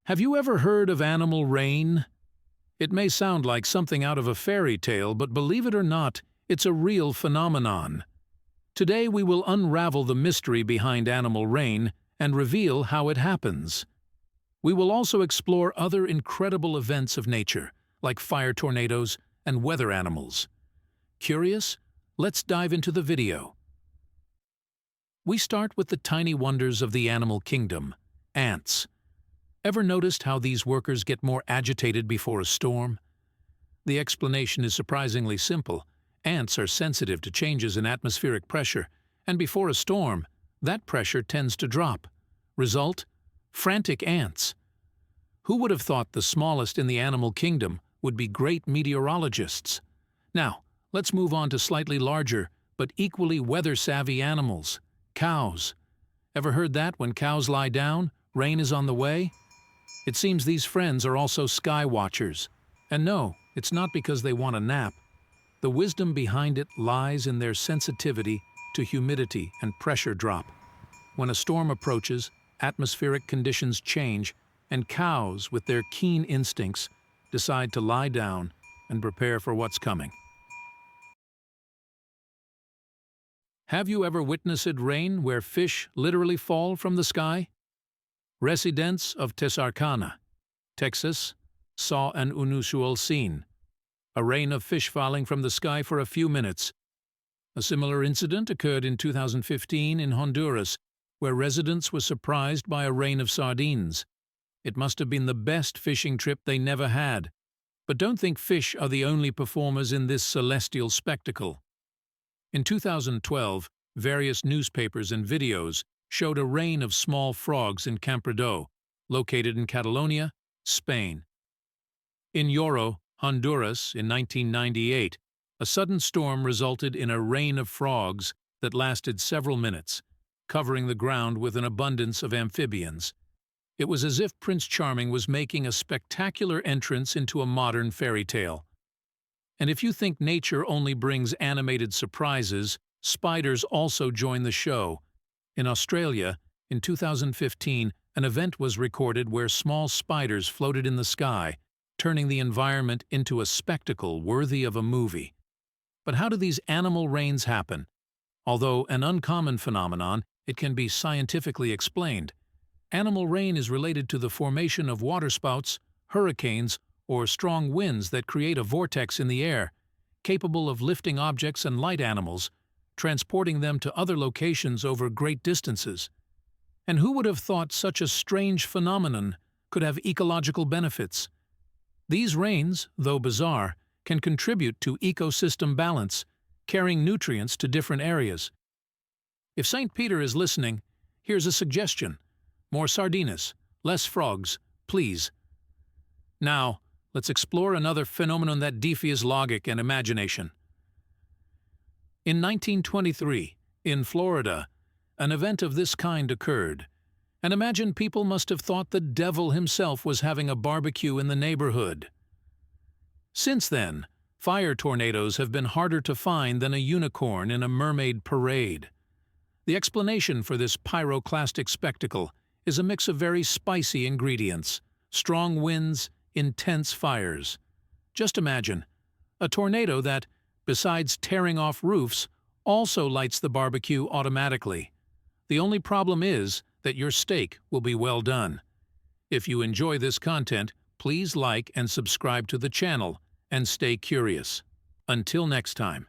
Have you ever heard of animal rain? It may sound like something out of a fairy tale, but believe it or not, it's a real phenomenon. Today we will unravel the mystery behind animal rain and reveal how it happens. We will also explore other incredible events of nature, like fire tornadoes and weather animals. Curious? Let's dive into the video. We start with the tiny wonders of the animal kingdom, ants. Ever noticed how these workers get more agitated before a storm? The explanation is surprisingly simple. Ants are sensitive to changes in atmospheric pressure, and before a storm, that pressure tends to drop. Result? Frantic ants. Who would have thought the smallest in the animal kingdom would be great meteorologists? Now, let's move on to slightly larger, but equally weather-savvy animals. Cows. Ever heard that when cows lie down, rain is on the way? It seems these friends are also sky watchers. And no, it's not because they want a nap. The wisdom behind it lies in their sensitivity to humidity and pressure drop. When a storm approaches, atmospheric conditions change, and cows, with their keen instincts, decide to lie down and prepare for what's coming. Have you ever witnessed rain where fish literally fall from the sky? Residents of Texarkana, Texas, saw an unusual scene. A rain of fish falling from the sky for a few minutes. A similar incident occurred in 2015 in Honduras, where residents were surprised by a rain of sardines. It must have been the best fishing trip they never had. But don't think fish are the only performers in this celestial spectacle. In 2012, various newspapers and videos showed a rain of small frogs in Campredó, located in Catalonia, Spain. In Lloro, Honduras, in 1998, a sudden storm resulted in a rain of frogs that lasted several minutes, covering the ground with an abundance of amphibians. It was as if Prince Charming was making a spectacular entrance into a modern fairy tale. And if you think nature only brings animated surprises, spiders also join the show. In Australia, in 2015, an event was recorded where small spiders floated in the sky, turning the environment into a spectacle worthy of a movie. But how do these animal rains happen? Although an uncommon phenomenon, it can be scientifically explained. Animal rain is related to the formation of waterspouts, hurricanes, or strong winds that create a vortex in the air, capable of lifting objects and light animals, transporting them to other locations over great distances. And who would have thought such a strange phenomenon could have ecological benefits? These rains, though bizarre, can contribute to ecosystem balance, carrying nutrients to different areas. If St. Peter is listening, here's a suggestion. More sardines, less frogs, please. Now, let's explore another phenomenon that defies logic and imagination. In 1923, in Florida, an event of this kind occurred, and imagine people must have thought the devil himself was having a barbecue in the neighborhood. Since then, fire tornadoes have been harder to find than a unicorn in a mermaid parade. The explanation for this pyroclastic spectacle is a mix of very spicy ingredients, strong winds, intense fires. Just imagine, a tornado that, besides tearing off roofs, also lights the barbecue automatically. The only problem is that your steak will be well done. If you enjoy this content, please like and subscribe to the channel and stay curious. Until next time.